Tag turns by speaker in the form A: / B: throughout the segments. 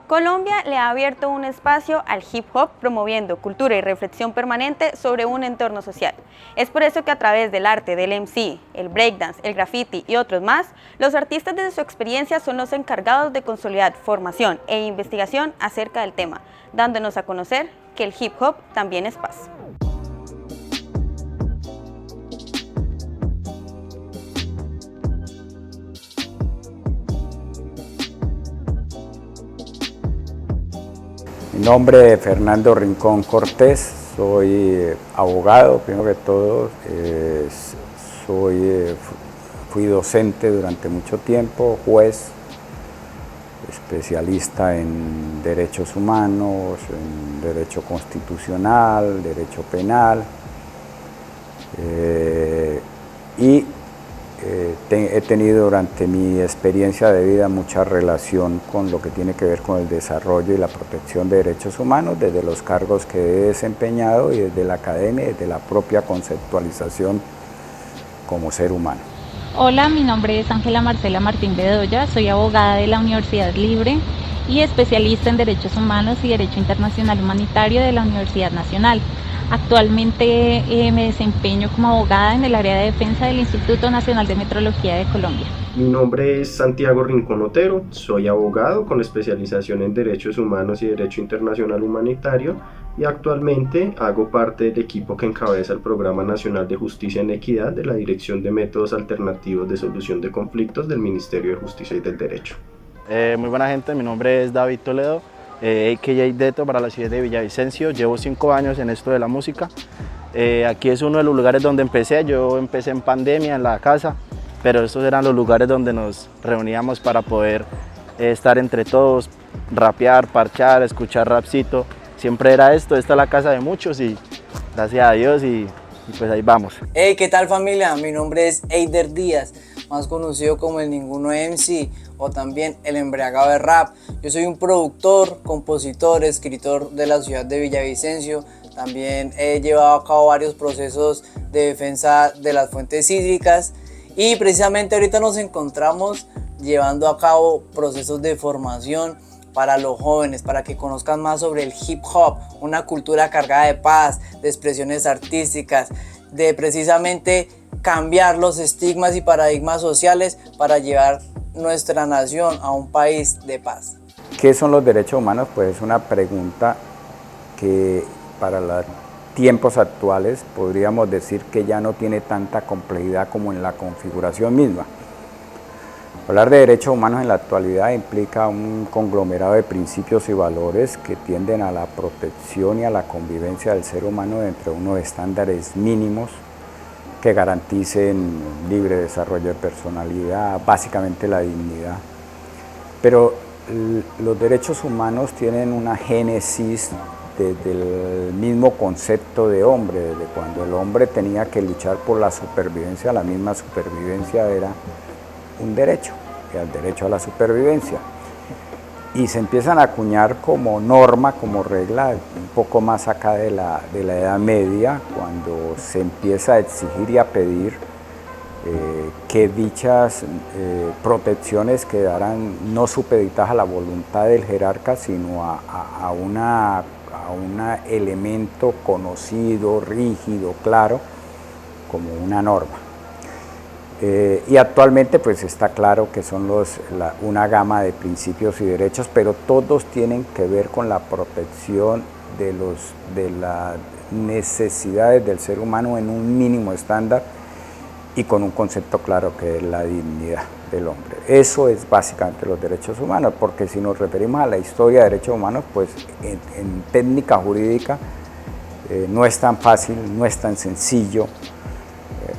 A: Colombia le ha abierto un espacio al hip hop promoviendo cultura y reflexión permanente sobre un entorno social. Es por eso que a través del arte del MC, el breakdance, el graffiti y otros más, los artistas desde su experiencia son los encargados de consolidar formación e investigación acerca del tema, dándonos a conocer que el hip hop también es paz.
B: Mi nombre es Fernando Rincón Cortés, soy abogado, primero que todo, fui docente durante mucho tiempo, juez, especialista en derechos humanos, en derecho constitucional, derecho penal, y he tenido durante mi experiencia de vida mucha relación con lo que tiene que ver con el desarrollo y la protección de derechos humanos desde los cargos que he desempeñado y desde la academia y desde la propia conceptualización como ser humano.
C: Hola, mi nombre es Ángela Marcela Martín Bedoya, soy abogada de la Universidad Libre y especialista en Derechos Humanos y Derecho Internacional Humanitario de la Universidad Nacional. Actualmente me desempeño como abogada en el área de defensa del Instituto Nacional de Metrología de Colombia.
D: Mi nombre es Santiago Rincón Otero, soy abogado con especialización en Derechos Humanos y Derecho Internacional Humanitario y actualmente hago parte del equipo que encabeza el Programa Nacional de Justicia en Equidad de la Dirección de Métodos Alternativos de Solución de Conflictos del Ministerio de Justicia y del Derecho.
E: Muy buena gente, mi nombre es David Toledo, a.k.a. Deto para la ciudad de Villavicencio. Llevo 5 años en esto de la música. Aquí es uno de los lugares donde empecé. Yo empecé en pandemia en la casa, pero estos eran los lugares donde nos reuníamos para poder estar entre todos, rapear, parchar, escuchar rapcito. Siempre era esto, esta es la casa de muchos y gracias a Dios y pues ahí vamos.
F: Hey, ¿qué tal familia? Mi nombre es Eider Díaz, más conocido como el Ninguno MC o también el Embriagado de Rap. Yo soy un productor, compositor, escritor de la ciudad de Villavicencio. También he llevado a cabo varios procesos de defensa de las fuentes hídricas y precisamente ahorita nos encontramos llevando a cabo procesos de formación para los jóvenes, para que conozcan más sobre el hip hop, una cultura cargada de paz, de expresiones artísticas, de precisamente cambiar los estigmas y paradigmas sociales para llevar nuestra nación a un país de paz.
B: ¿Qué son los derechos humanos? Pues es una pregunta que para los tiempos actuales podríamos decir que ya no tiene tanta complejidad como en la configuración misma. Hablar de derechos humanos en la actualidad implica un conglomerado de principios y valores que tienden a la protección y a la convivencia del ser humano dentro de unos estándares mínimos que garanticen libre desarrollo de personalidad, básicamente la dignidad. Pero los derechos humanos tienen una génesis desde el mismo concepto de hombre, desde cuando el hombre tenía que luchar por la supervivencia, la misma supervivencia era un derecho, el derecho a la supervivencia. Y se empiezan a acuñar como norma, como regla, un poco más acá de la Edad Media, cuando se empieza a exigir y a pedir que dichas protecciones quedaran no supeditadas a la voluntad del jerarca, sino a un elemento conocido, rígido, claro, como una norma. Y actualmente pues está claro que son una gama de principios y derechos, pero todos tienen que ver con la protección de las necesidades del ser humano en un mínimo estándar y con un concepto claro que es la dignidad del hombre. Eso es básicamente los derechos humanos, porque si nos referimos a la historia de derechos humanos, pues en técnica jurídica no es tan fácil, no es tan sencillo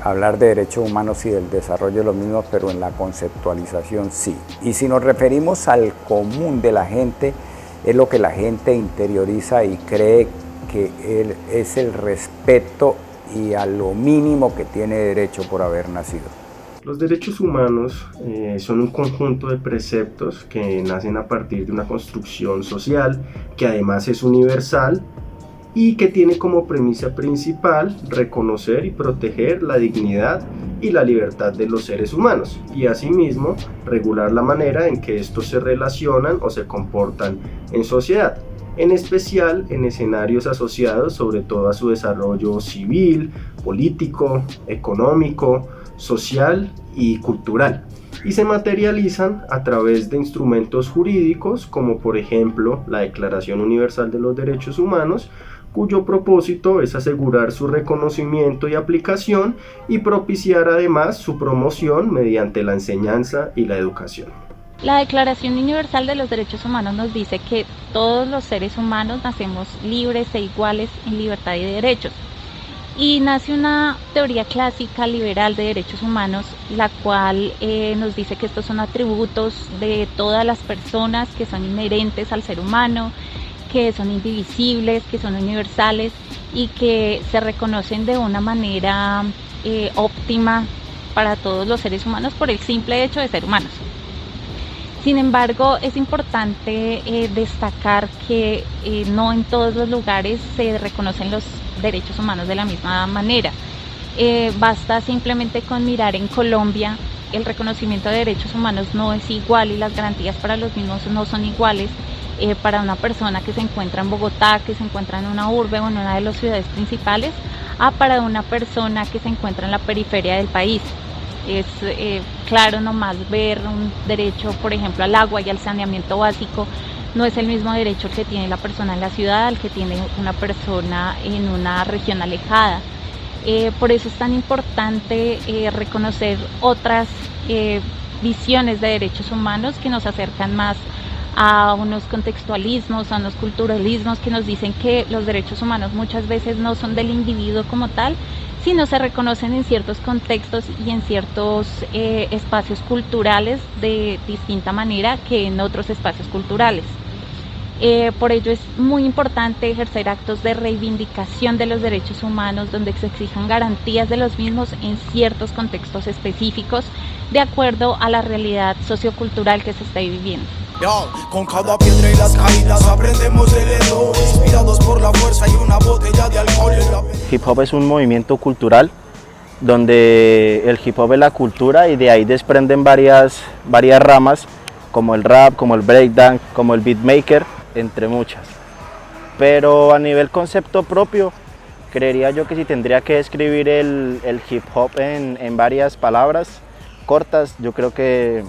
B: hablar de derechos humanos y del desarrollo de los mismos, pero en la conceptualización sí. Y si nos referimos al común de la gente, es lo que la gente interioriza y cree que es el respeto y a lo mínimo que tiene derecho por haber nacido.
D: Los derechos humanos son un conjunto de preceptos que nacen a partir de una construcción social que además es universal y que tiene como premisa principal reconocer y proteger la dignidad y la libertad de los seres humanos, y asimismo regular la manera en que estos se relacionan o se comportan en sociedad, en especial en escenarios asociados sobre todo a su desarrollo civil, político, económico, social y cultural, y se materializan a través de instrumentos jurídicos como por ejemplo la Declaración Universal de los Derechos Humanos, cuyo propósito es asegurar su reconocimiento y aplicación y propiciar además su promoción mediante la enseñanza y la educación.
C: La Declaración Universal de los Derechos Humanos nos dice que todos los seres humanos nacemos libres e iguales en libertad y derechos. Y nace una teoría clásica liberal de derechos humanos, la cual nos dice que estos son atributos de todas las personas que son inherentes al ser humano, que son indivisibles, que son universales y que se reconocen de una manera óptima para todos los seres humanos por el simple hecho de ser humanos. Sin embargo, es importante destacar que no en todos los lugares se reconocen los derechos humanos de la misma manera. Basta simplemente con mirar en Colombia, el reconocimiento de derechos humanos no es igual y las garantías para los mismos no son iguales para una persona que se encuentra en Bogotá, que se encuentra en una urbe o en una de las ciudades principales, a para una persona que se encuentra en la periferia del país. Es claro nomás ver un derecho, por ejemplo, al agua y al saneamiento básico, no es el mismo derecho que tiene la persona en la ciudad al que tiene una persona en una región alejada. Por eso es tan importante reconocer otras visiones de derechos humanos que nos acercan más a unos contextualismos, a unos culturalismos que nos dicen que los derechos humanos muchas veces no son del individuo como tal, sino se reconocen en ciertos contextos y en ciertos espacios culturales de distinta manera que en otros espacios culturales. Por ello es muy importante ejercer actos de reivindicación de los derechos humanos donde se exijan garantías de los mismos en ciertos contextos específicos de acuerdo a la realidad sociocultural que se está viviendo.
G: Con cada piedra y las caídas aprendemos de dedo, inspirados por la fuerza y una botella de alcohol.
E: Hip hop es un movimiento cultural donde el hip hop es la cultura y de ahí desprenden varias ramas como el rap, como el breakdance, como el beatmaker, entre muchas. Pero a nivel concepto propio, creería yo que si tendría que describir el hip hop en varias palabras cortas, yo creo que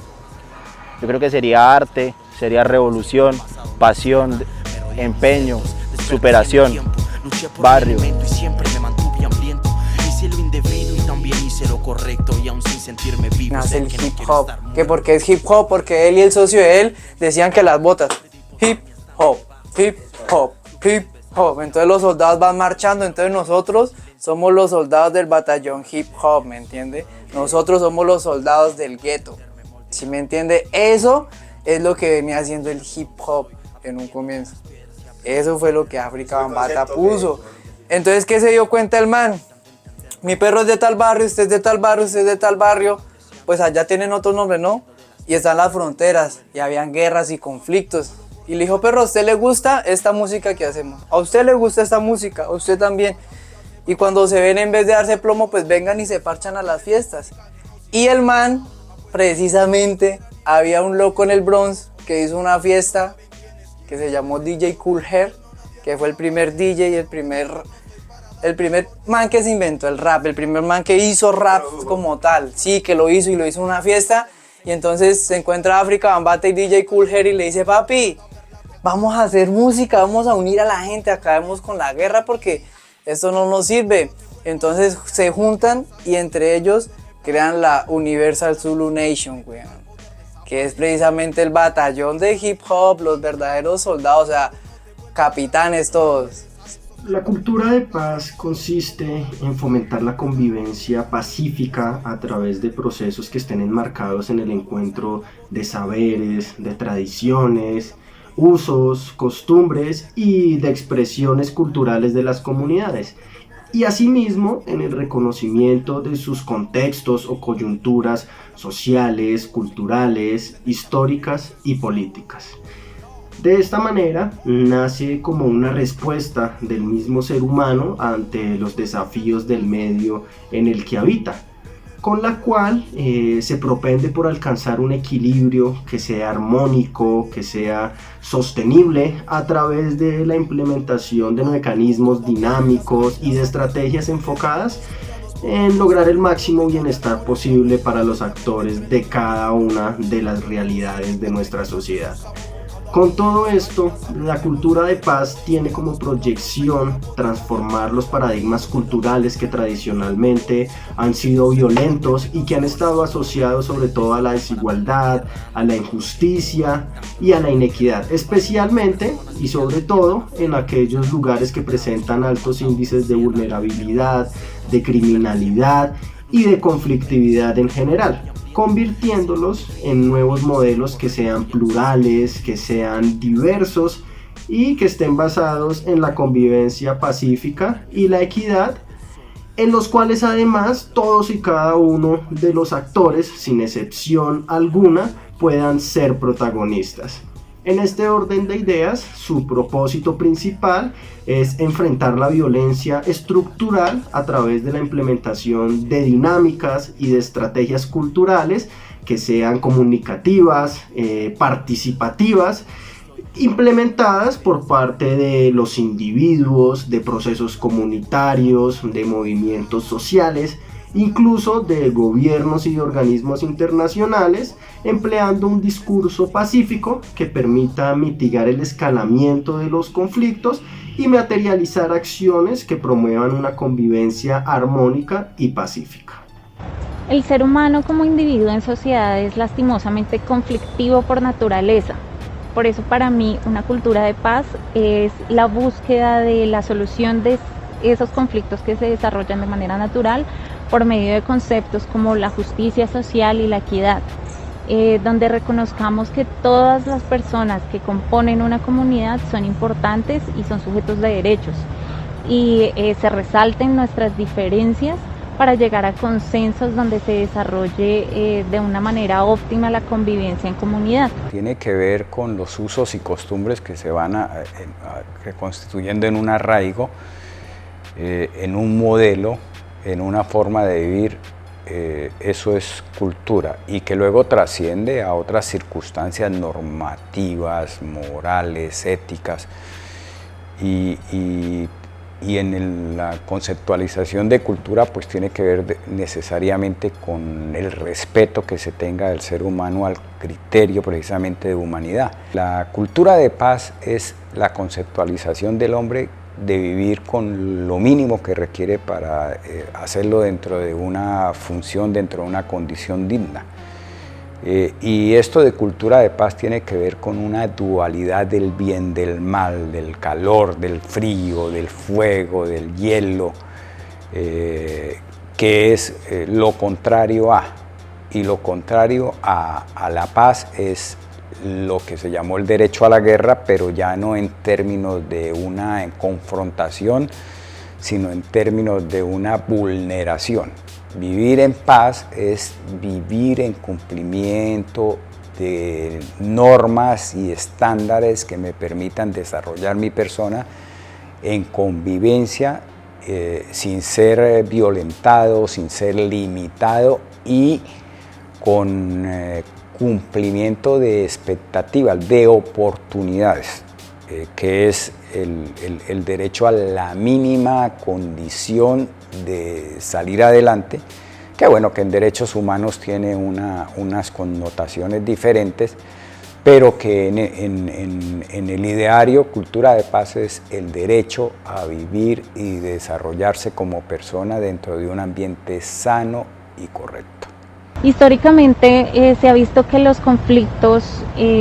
E: sería arte, sería revolución, pasión, empeño, superación, barrio.
F: Nace el hip hop, que porque es hip hop, porque él y el socio de él decían que las botas, hip hop, hip hop, hip hop, entonces los soldados van marchando, entonces nosotros somos los soldados del batallón hip hop, ¿me entiende? Nosotros somos los soldados del gueto. ¿Sí me entiende? Eso es lo que venía haciendo el hip hop en un comienzo. Eso fue lo que África Bambaataa puso. Entonces, ¿qué se dio cuenta el man? Mi perro es de tal barrio, usted es de tal barrio, usted es de tal barrio. Pues allá tienen otro nombre, ¿no? Y están las fronteras, y habían guerras y conflictos. Y le dijo, perro, ¿a usted le gusta esta música que hacemos? ¿A usted le gusta esta música? ¿A usted también? Y cuando se ven, en vez de darse plomo, pues vengan y se parchan a las fiestas. Y el man... Precisamente había un loco en el Bronx que hizo una fiesta que se llamó DJ Kool Herc, que fue el primer DJ y el primer man que se inventó el rap, el primer man que hizo rap como tal, sí, que lo hizo y lo hizo en una fiesta. Y entonces se encuentra África Bambaataa y DJ Kool Herc y le dice, papi, vamos a hacer música, vamos a unir a la gente, acabemos con la guerra porque esto no nos sirve. Entonces se juntan y entre ellos crean la Universal Zulu Nation, weón, que es precisamente el batallón de hip hop, los verdaderos soldados, o sea, capitanes todos.
D: La cultura de paz consiste en fomentar la convivencia pacífica a través de procesos que estén enmarcados en el encuentro de saberes, de tradiciones, usos, costumbres y de expresiones culturales de las comunidades. Y asimismo en el reconocimiento de sus contextos o coyunturas sociales, culturales, históricas y políticas. De esta manera nace como una respuesta del mismo ser humano ante los desafíos del medio en el que habita. con la cual se propende por alcanzar un equilibrio que sea armónico, que sea sostenible a través de la implementación de mecanismos dinámicos y de estrategias enfocadas en lograr el máximo bienestar posible para los actores de cada una de las realidades de nuestra sociedad. Con todo esto, la cultura de paz tiene como proyección transformar los paradigmas culturales que tradicionalmente han sido violentos y que han estado asociados sobre todo a la desigualdad, a la injusticia y a la inequidad, especialmente y sobre todo en aquellos lugares que presentan altos índices de vulnerabilidad, de criminalidad y de conflictividad en general, convirtiéndolos en nuevos modelos que sean plurales, que sean diversos y que estén basados en la convivencia pacífica y la equidad, en los cuales además todos y cada uno de los actores, sin excepción alguna, puedan ser protagonistas. En este orden de ideas, su propósito principal es enfrentar la violencia estructural a través de la implementación de dinámicas y de estrategias culturales que sean comunicativas, participativas, implementadas por parte de los individuos, de procesos comunitarios, de movimientos sociales, incluso de gobiernos y de organismos internacionales, empleando un discurso pacífico que permita mitigar el escalamiento de los conflictos y materializar acciones que promuevan una convivencia armónica y pacífica.
C: El ser humano como individuo en sociedad es lastimosamente conflictivo por naturaleza. Por eso para mí una cultura de paz es la búsqueda de la solución de esos conflictos que se desarrollan de manera natural por medio de conceptos como la justicia social y la equidad, donde reconozcamos que todas las personas que componen una comunidad son importantes y son sujetos de derechos, y se resalten nuestras diferencias para llegar a consensos donde se desarrolle de una manera óptima la convivencia en comunidad.
B: Tiene que ver con los usos y costumbres que se van reconstituyendo en un arraigo, en un modelo, en una forma de vivir. Eso es cultura, y que luego trasciende a otras circunstancias normativas, morales, éticas, y en la conceptualización de cultura pues tiene que ver necesariamente con el respeto que se tenga del ser humano al criterio precisamente de humanidad. La cultura de paz es la conceptualización del hombre de vivir con lo mínimo que requiere para hacerlo dentro de una función, dentro de una condición digna. Y esto de cultura de paz tiene que ver con una dualidad del bien, del mal, del calor, del frío, del fuego, del hielo, que es lo contrario a. Y lo contrario a la paz es lo que se llamó el derecho a la guerra, pero ya no en términos de una confrontación, sino en términos de una vulneración. Vivir en paz es vivir en cumplimiento de normas y estándares que me permitan desarrollar mi persona en convivencia, sin ser violentado, sin ser limitado y con cumplimiento de expectativas, de oportunidades, que es el derecho a la mínima condición de salir adelante, que bueno, que en derechos humanos tiene unas connotaciones diferentes, pero que en el ideario cultura de paz es el derecho a vivir y desarrollarse como persona dentro de un ambiente sano y correcto.
C: Históricamente se ha visto que los conflictos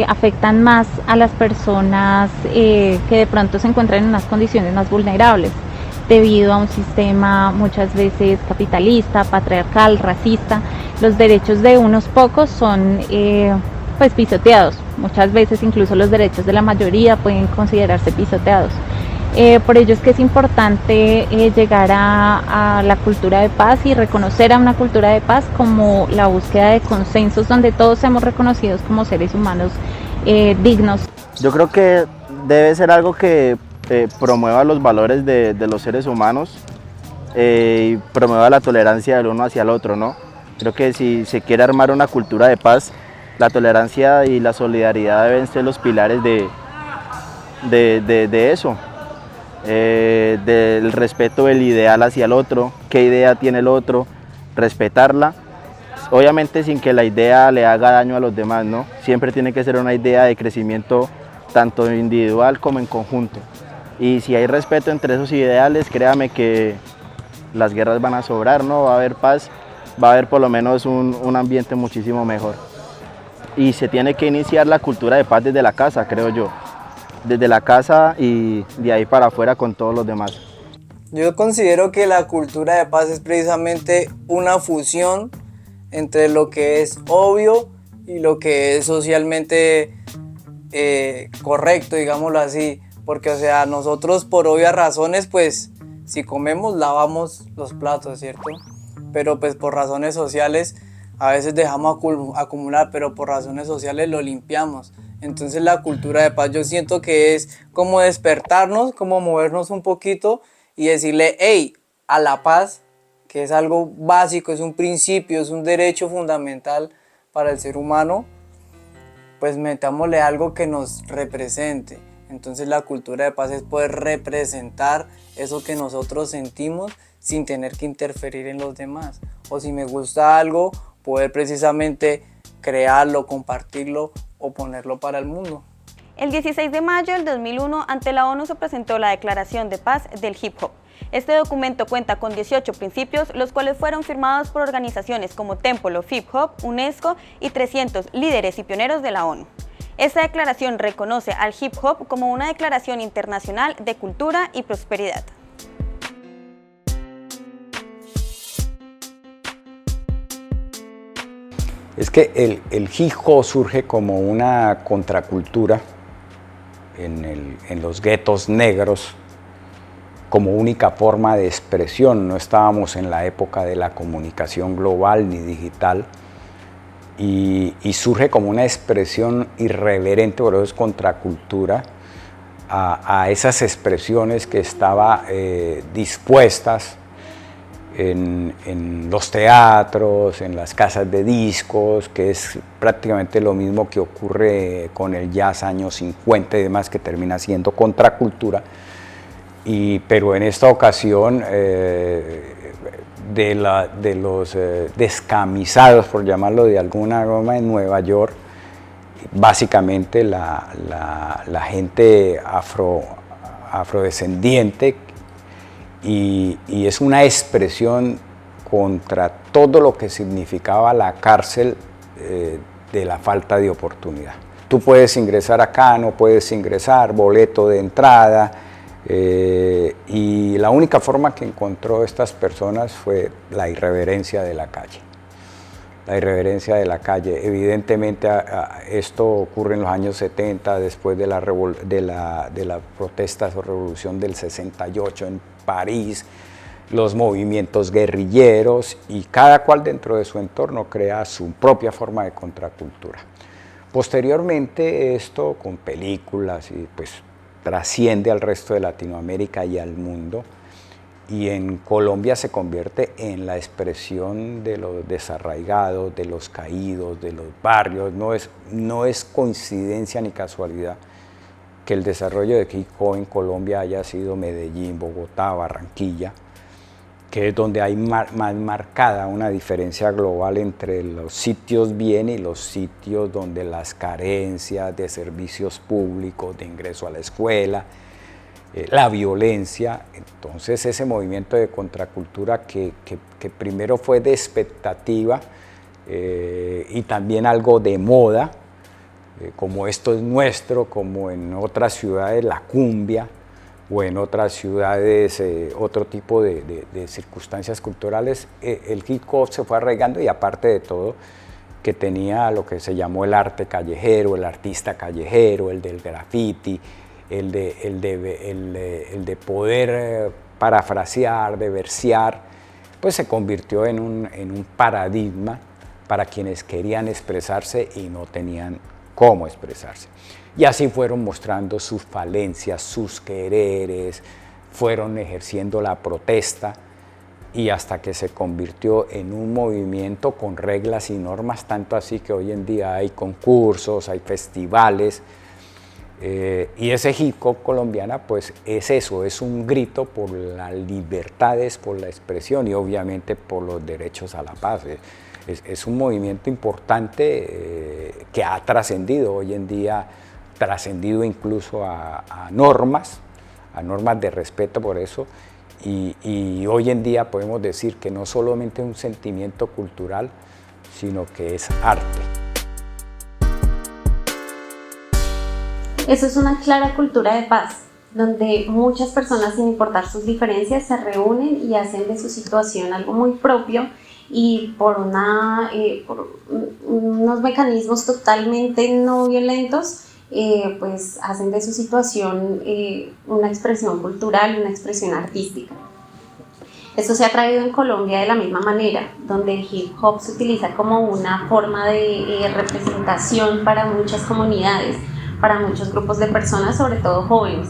C: afectan más a las personas que de pronto se encuentran en unas condiciones más vulnerables, debido a un sistema muchas veces capitalista, patriarcal, racista. Los derechos de unos pocos son pues pisoteados, muchas veces incluso los derechos de la mayoría pueden considerarse pisoteados. Por ello es que es importante llegar a la cultura de paz y reconocer a una cultura de paz como la búsqueda de consensos donde todos seamos reconocidos como seres humanos dignos.
E: Yo creo que debe ser algo que promueva los valores de los seres humanos y promueva la tolerancia del uno hacia el otro, ¿no? Creo que si se quiere armar una cultura de paz, la tolerancia y la solidaridad deben ser los pilares de eso, del respeto del ideal hacia el otro, qué idea tiene el otro, respetarla, obviamente sin que la idea le haga daño a los demás, ¿no? Siempre tiene que ser una idea de crecimiento tanto individual como en conjunto. Y si hay respeto entre esos ideales, créame que las guerras van a sobrar, ¿no? Va a haber paz, va a haber por lo menos un ambiente muchísimo mejor. Y se tiene que iniciar la cultura de paz desde la casa, creo yo. Desde la casa y de ahí para afuera con todos los demás.
F: Yo considero que la cultura de paz es precisamente una fusión entre lo que es obvio y lo que es socialmente correcto, digámoslo así. Porque, o sea, nosotros por obvias razones, pues, si comemos, lavamos los platos, ¿cierto? Pero, pues, por razones sociales, a veces dejamos acumular, pero por razones sociales lo limpiamos. Entonces, la cultura de paz yo siento que es como despertarnos, como movernos un poquito y decirle, hey, a la paz, que es algo básico, es un principio, es un derecho fundamental para el ser humano, pues metámosle algo que nos represente. Entonces la cultura de paz es poder representar eso que nosotros sentimos sin tener que interferir en los demás. O si me gusta algo, poder precisamente crearlo, compartirlo o ponerlo para el mundo.
A: El 16 de mayo del 2001, ante la ONU se presentó la Declaración de Paz del Hip Hop. Este documento cuenta con 18 principios, los cuales fueron firmados por organizaciones como Temple of Hip Hop, UNESCO y 300 líderes y pioneros de la ONU. Esta declaración reconoce al hip hop como una declaración internacional de cultura y prosperidad.
B: Es que el hip hop surge como una contracultura en los guetos negros, como única forma de expresión. No estábamos en la época de la comunicación global ni digital, y surge como una expresión irreverente, por eso es contracultura, a esas expresiones que estaban dispuestas en los teatros, en las casas de discos, que es prácticamente lo mismo que ocurre con el jazz años 50 y demás, que termina siendo contracultura. Pero en esta ocasión de los descamisados, por llamarlo de alguna forma, en Nueva York, básicamente la gente afrodescendiente, y es una expresión contra todo lo que significaba la cárcel de la falta de oportunidad. Tú puedes ingresar acá, no puedes ingresar, boleto de entrada, y la única forma que encontró estas personas fue la irreverencia de la calle. La irreverencia de la calle. Evidentemente esto ocurre en los años 70, después de la protestas o revolución del 68 en París, los movimientos guerrilleros, y cada cual dentro de su entorno crea su propia forma de contracultura. Posteriormente esto, con películas, y pues trasciende al resto de Latinoamérica y al mundo, y en Colombia se convierte en la expresión de los desarraigados, de los caídos, de los barrios. No es coincidencia ni casualidad que el desarrollo de hip hop en Colombia haya sido Medellín, Bogotá, Barranquilla, que es donde hay más marcada una diferencia global entre los sitios bien y los sitios donde las carencias de servicios públicos, de ingreso a la escuela, la violencia. Entonces ese movimiento de contracultura que primero fue de expectativa y también algo de moda, como esto es nuestro, como en otras ciudades la cumbia, o en otras ciudades otro tipo de circunstancias culturales, el hip hop se fue arraigando, y aparte de todo, que tenía lo que se llamó el arte callejero, el artista callejero, el del graffiti, el de poder parafrasear, de versear, pues se convirtió en un paradigma para quienes querían expresarse y no tenían cómo expresarse. Y así fueron mostrando sus falencias, sus quereres, fueron ejerciendo la protesta, y hasta que se convirtió en un movimiento con reglas y normas, tanto así que hoy en día hay concursos, hay festivales, y ese hip hop colombiana pues es eso, es un grito por las libertades, por la expresión y obviamente por los derechos a la paz. Es un movimiento importante que ha trascendido hoy en día, trascendido incluso a normas de respeto por eso, y hoy en día podemos decir que no solamente es un sentimiento cultural, sino que es arte.
H: Eso es una clara cultura de paz, donde muchas personas, sin importar sus diferencias, se reúnen y hacen de su situación algo muy propio y por unos mecanismos totalmente no violentos, pues hacen de su situación una expresión cultural, una expresión artística. Esto se ha traído en Colombia de la misma manera, donde el hip hop se utiliza como una forma de representación para muchas comunidades, para muchos grupos de personas, sobre todo jóvenes,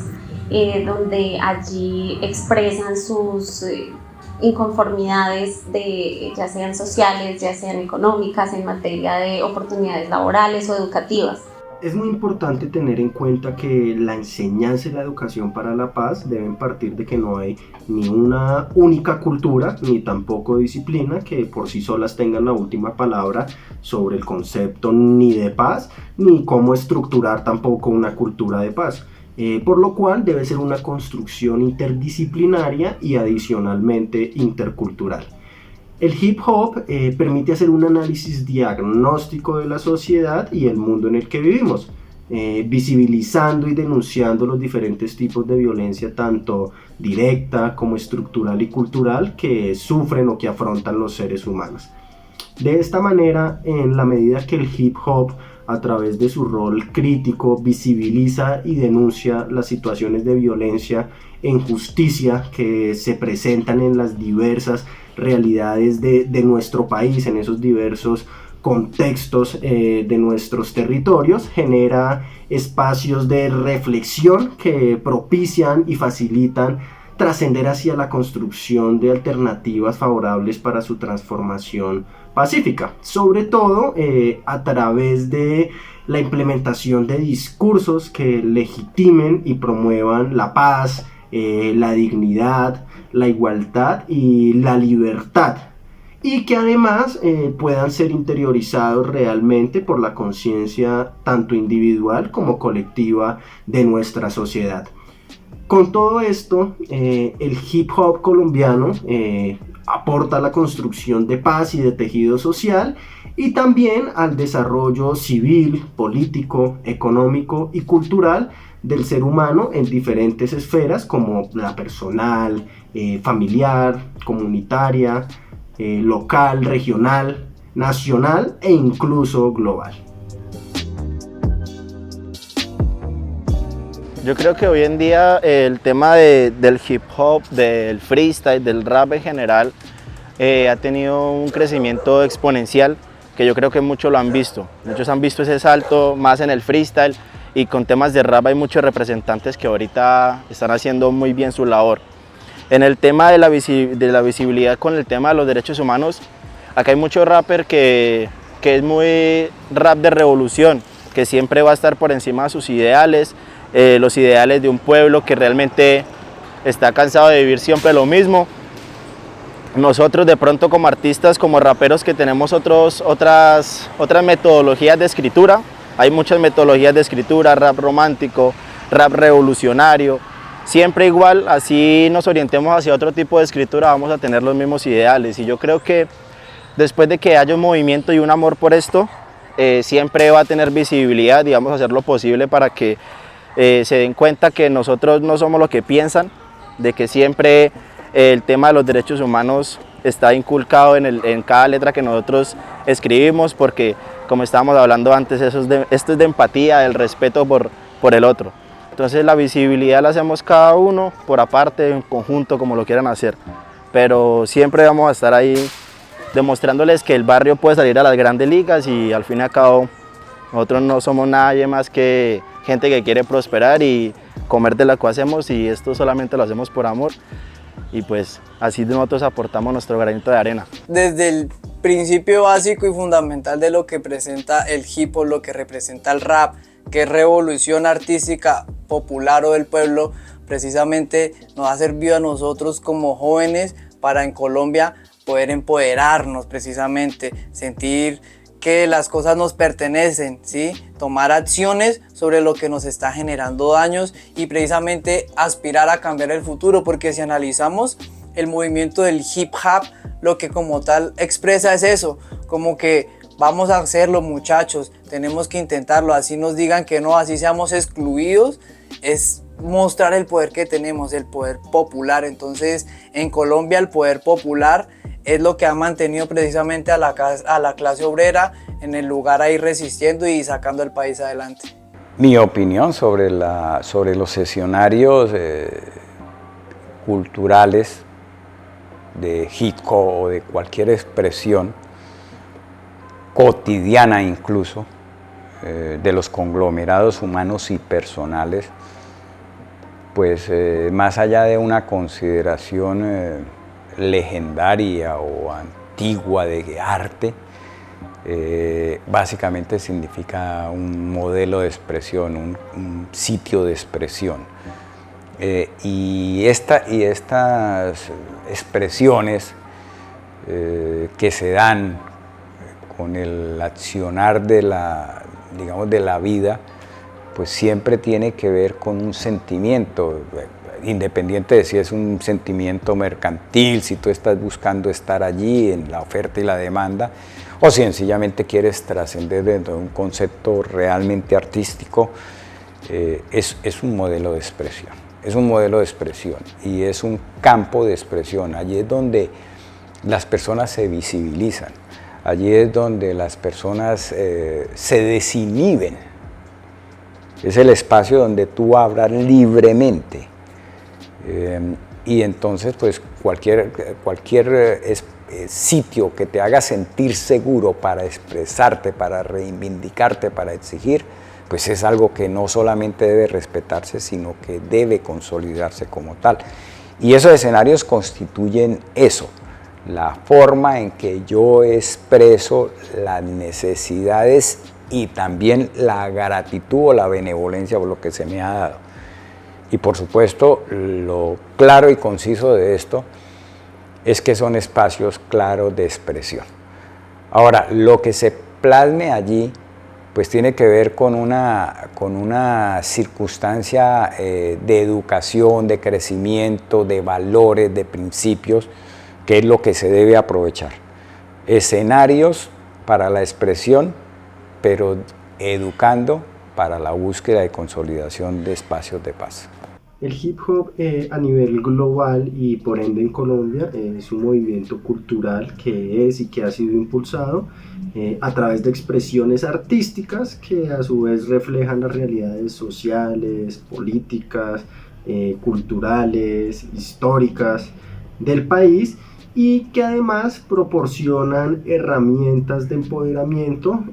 H: donde allí expresan sus inconformidades, ya sean sociales, ya sean económicas, en materia de oportunidades laborales o educativas.
D: Es muy importante tener en cuenta que la enseñanza y la educación para la paz deben partir de que no hay ni una única cultura ni tampoco disciplina que por sí solas tengan la última palabra sobre el concepto ni de paz ni cómo estructurar tampoco una cultura de paz. Por lo cual debe ser una construcción interdisciplinaria y adicionalmente intercultural. El hip hop permite hacer un análisis diagnóstico de la sociedad y el mundo en el que vivimos, visibilizando y denunciando los diferentes tipos de violencia, tanto directa como estructural y cultural, que sufren o que afrontan los seres humanos. De esta manera, en la medida que el hip hop, a través de su rol crítico, visibiliza y denuncia las situaciones de violencia e injusticia que se presentan en las diversas realidades de nuestro país, en esos diversos contextos de nuestros territorios, genera espacios de reflexión que propician y facilitan trascender hacia la construcción de alternativas favorables para su transformación pacífica, sobre todo a través de la implementación de discursos que legitimen y promuevan la paz, la dignidad, la igualdad y la libertad, y que además puedan ser interiorizados realmente por la conciencia tanto individual como colectiva de nuestra sociedad. Con todo esto, el hip hop colombiano aporta a la construcción de paz y de tejido social y también al desarrollo civil, político, económico y cultural del ser humano en diferentes esferas como la personal, familiar, comunitaria, local, regional, nacional e incluso global.
E: Yo creo que hoy en día el tema del hip hop, del freestyle, del rap en general ha tenido un crecimiento exponencial que yo creo que muchos lo han visto. Muchos han visto ese salto más en el freestyle y con temas de rap hay muchos representantes que ahorita están haciendo muy bien su labor. En el tema de la visibilidad con el tema de los derechos humanos, acá hay mucho rapper que es muy rap de revolución, que siempre va a estar por encima de sus ideales, los ideales de un pueblo que realmente está cansado de vivir siempre lo mismo. Nosotros de pronto como artistas, como raperos que tenemos otras metodologías de escritura, hay muchas metodologías de escritura, rap romántico, rap revolucionario, siempre igual, así nos orientemos hacia otro tipo de escritura, vamos a tener los mismos ideales. Y yo creo que después de que haya un movimiento y un amor por esto, siempre va a tener visibilidad y vamos a hacer lo posible para que se den cuenta que nosotros no somos lo que piensan, de que siempre el tema de los derechos humanos está inculcado en cada letra que nosotros escribimos, porque como estábamos hablando antes, esto es de empatía, del respeto por el otro. Entonces la visibilidad la hacemos cada uno por aparte, en conjunto, como lo quieran hacer, pero siempre vamos a estar ahí demostrándoles que el barrio puede salir a las grandes ligas y al fin y al cabo nosotros no somos nadie más que gente que quiere prosperar y comer de lo que hacemos, y esto solamente lo hacemos por amor. y pues así nosotros aportamos nuestro granito de arena.
F: Desde el principio básico y fundamental de lo que presenta el hip hop, lo que representa el rap, que es revolución artística popular o del pueblo, precisamente nos ha servido a nosotros como jóvenes para en Colombia poder empoderarnos, precisamente sentir que las cosas nos pertenecen, ¿sí? Tomar acciones sobre lo que nos está generando daños y precisamente aspirar a cambiar el futuro, porque si analizamos el movimiento del hip hop, lo que como tal expresa es eso, como que vamos a hacerlo, muchachos, tenemos que intentarlo, así nos digan que no, así seamos excluidos, es mostrar el poder que tenemos, el poder popular. Entonces en Colombia el poder popular es lo que ha mantenido precisamente a la clase obrera en el lugar ahí resistiendo y sacando el país adelante.
B: Mi opinión sobre los escenarios culturales de hip hop o de cualquier expresión cotidiana incluso, de los conglomerados humanos y personales, pues más allá de una consideración legendaria o antigua de arte, básicamente significa un modelo de expresión, un sitio de expresión. Y estas expresiones que se dan con el accionar de la vida, pues siempre tiene que ver con un sentimiento, independiente de si es un sentimiento mercantil, si tú estás buscando estar allí en la oferta y la demanda, o si sencillamente quieres trascender dentro de un concepto realmente artístico. Es un modelo de expresión, es un modelo de expresión y es un campo de expresión. Allí es donde las personas se visibilizan, allí es donde las personas se desinhiben. Es el espacio donde tú hablas libremente. Y entonces pues cualquier sitio que te haga sentir seguro para expresarte, para reivindicarte, para exigir, pues es algo que no solamente debe respetarse, sino que debe consolidarse como tal. Y esos escenarios constituyen eso, la forma en que yo expreso las necesidades y también la gratitud o la benevolencia por lo que se me ha dado. Y por supuesto, lo claro y conciso de esto es que son espacios claros de expresión. Ahora, lo que se plasme allí, pues tiene que ver con una circunstancia de educación, de crecimiento, de valores, de principios, que es lo que se debe aprovechar. Escenarios para la expresión, pero educando para la búsqueda y consolidación de espacios de paz.
D: El hip hop a nivel global y por ende en Colombia es un movimiento cultural que es y que ha sido impulsado a través de expresiones artísticas que a su vez reflejan las realidades sociales, políticas, culturales, históricas del país y que además proporcionan herramientas de empoderamiento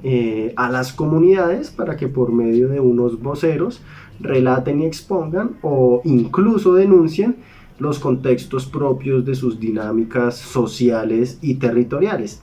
D: a las comunidades para que por medio de unos voceros relaten y expongan o incluso denuncien los contextos propios de sus dinámicas sociales y territoriales.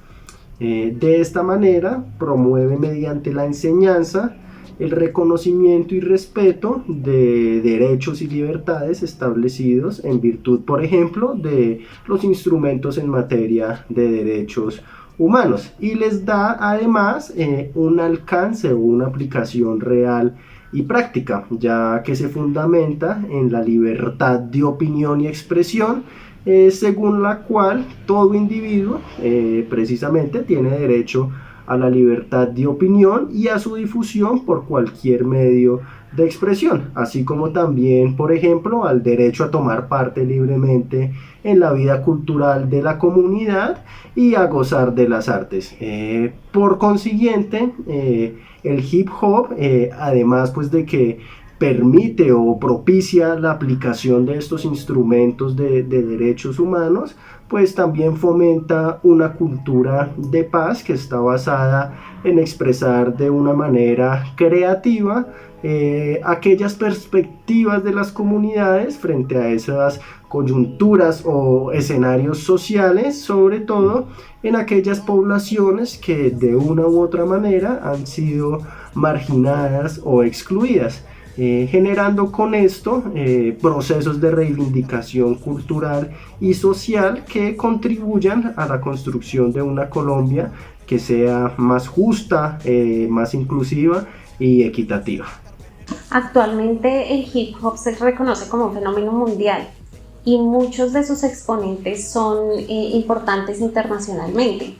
D: De esta manera promueve mediante la enseñanza el reconocimiento y respeto de derechos y libertades establecidos en virtud, por ejemplo, de los instrumentos en materia de derechos humanos y les da además un alcance o una aplicación real y práctica, ya que se fundamenta en la libertad de opinión y expresión, según la cual todo individuo precisamente tiene derecho a la libertad de opinión y a su difusión por cualquier medio de expresión, así como también, por ejemplo, al derecho a tomar parte libremente en la vida cultural de la comunidad y a gozar de las artes. Por consiguiente, el hip hop, además pues de que permite o propicia la aplicación de estos instrumentos de derechos humanos, pues también fomenta una cultura de paz que está basada en expresar de una manera creativa aquellas perspectivas de las comunidades frente a esas coyunturas o escenarios sociales, sobre todo en aquellas poblaciones que de una u otra manera han sido marginadas o excluidas, generando con esto procesos de reivindicación cultural y social que contribuyan a la construcción de una Colombia que sea más justa, más inclusiva y equitativa.
H: Actualmente el hip hop se reconoce como un fenómeno mundial y muchos de sus exponentes son importantes internacionalmente,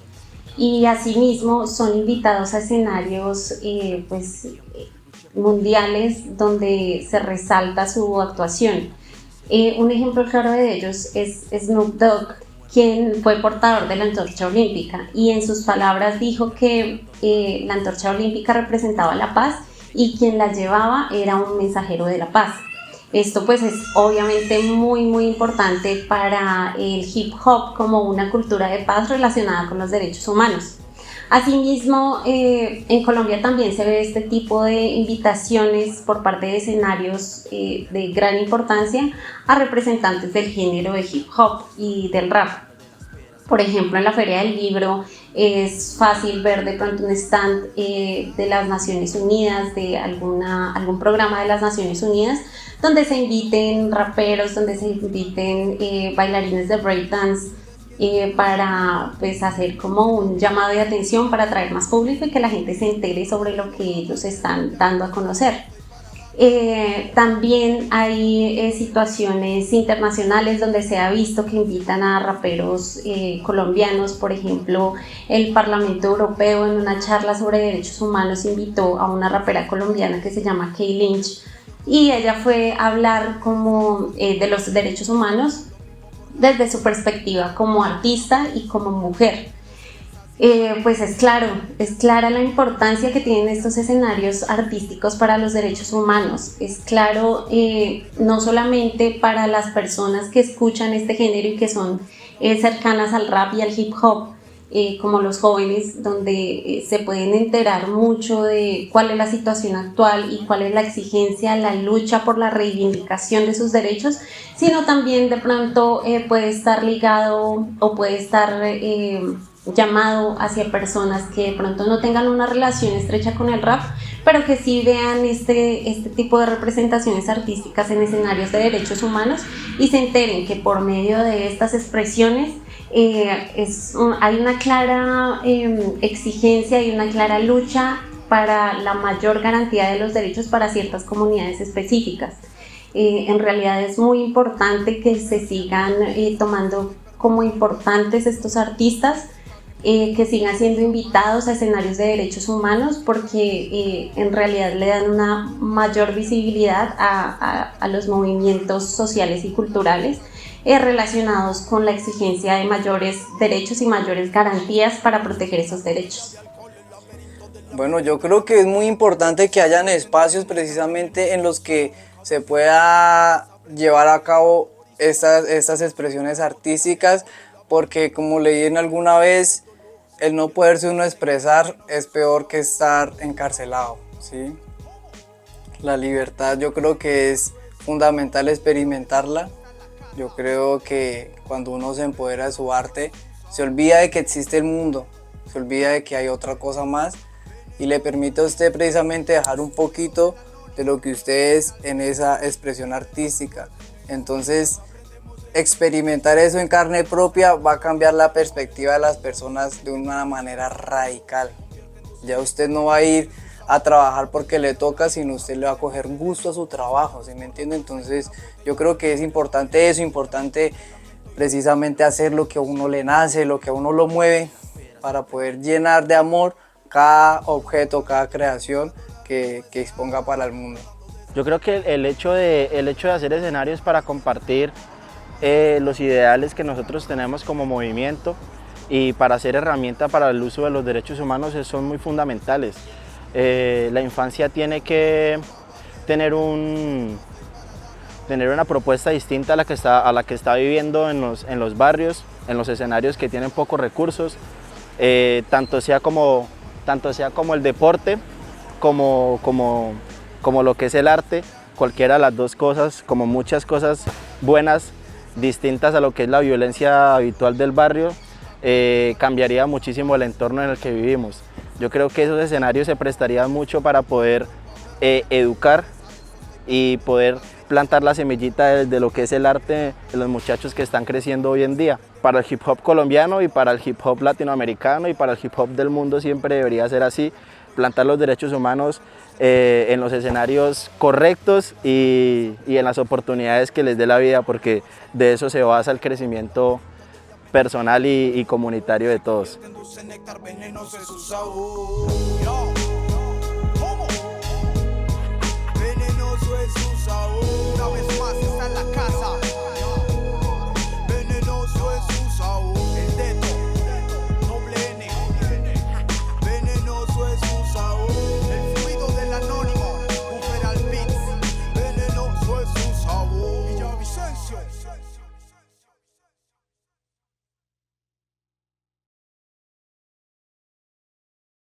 H: y asimismo son invitados a escenarios mundiales donde se resalta su actuación. Un ejemplo claro de ellos es Snoop Dogg, quien fue portador de la antorcha olímpica, y en sus palabras dijo que la antorcha olímpica representaba la paz y quien la llevaba era un mensajero de la paz. Esto pues es obviamente muy importante para el hip hop como una cultura de paz relacionada con los derechos humanos. Asimismo, en Colombia también se ve este tipo de invitaciones por parte de escenarios de gran importancia a representantes del género de hip hop y del rap. Por ejemplo, en la Feria del Libro es fácil ver de pronto un stand de las Naciones Unidas, de algún programa de las Naciones Unidas, donde se inviten raperos, donde se inviten bailarines de breakdance, para pues hacer como un llamado de atención para atraer más público y que la gente se entere sobre lo que ellos están dando a conocer. También hay situaciones internacionales donde se ha visto que invitan a raperos colombianos. Por ejemplo, el Parlamento Europeo en una charla sobre derechos humanos invitó a una rapera colombiana que se llama Kay Lynch, y ella fue a hablar como de los derechos humanos desde su perspectiva como artista y como mujer. Pues es clara la importancia que tienen estos escenarios artísticos para los derechos humanos. Es claro, no solamente para las personas que escuchan este género y que son cercanas al rap y al hip hop, como los jóvenes, donde se pueden enterar mucho de cuál es la situación actual y cuál es la exigencia, la lucha por la reivindicación de sus derechos, sino también de pronto puede estar ligado o puede estar llamado hacia personas que de pronto no tengan una relación estrecha con el rap, pero que sí vean este tipo de representaciones artísticas en escenarios de derechos humanos y se enteren que por medio de estas expresiones hay una clara exigencia y una clara lucha para la mayor garantía de los derechos para ciertas comunidades específicas. En realidad es muy importante que se sigan tomando como importantes estos artistas, que sigan siendo invitados a escenarios de derechos humanos, porque en realidad le dan una mayor visibilidad a los movimientos sociales y culturales relacionados con la exigencia de mayores derechos y mayores garantías para proteger esos derechos.
F: Bueno, yo creo que es muy importante que hayan espacios precisamente en los que se pueda llevar a cabo estas expresiones artísticas, porque como leí en alguna vez, el no poderse uno expresar es peor que estar encarcelado, ¿sí? La libertad yo creo que es fundamental experimentarla. Yo creo que cuando uno se empodera de su arte, se olvida de que existe el mundo, se olvida de que hay otra cosa más y le permite a usted precisamente dejar un poquito de lo que usted es en esa expresión artística. Entonces, experimentar eso en carne propia va a cambiar la perspectiva de las personas de una manera radical. Ya usted no va a ir a trabajar porque le toca, sino usted le va a coger gusto a su trabajo, ¿sí me entiende? Entonces yo creo que es importante eso, importante precisamente hacer lo que a uno le nace, lo que a uno lo mueve, para poder llenar de amor cada objeto, cada creación que exponga para el mundo.
E: Yo creo que el hecho de hacer escenarios para compartir los ideales que nosotros tenemos como movimiento y para hacer herramienta para el uso de los derechos humanos son muy fundamentales. La infancia tiene que tener una propuesta distinta a la que está viviendo en los barrios, en los escenarios que tienen pocos recursos, tanto sea como el deporte, como lo que es el arte, cualquiera de las dos cosas, como muchas cosas buenas, distintas a lo que es la violencia habitual del barrio, cambiaría muchísimo el entorno en el que vivimos. Yo creo que esos escenarios se prestarían mucho para poder educar y poder plantar la semillita de lo que es el arte de los muchachos que están creciendo hoy en día. Para el hip hop colombiano y para el hip hop latinoamericano y para el hip hop del mundo siempre debería ser así, plantar los derechos humanos en los escenarios correctos y en las oportunidades que les dé la vida, porque de eso se basa el crecimiento personal y comunitario de todos.
G: Venenoso es su sabor. Una vez más está en la casa.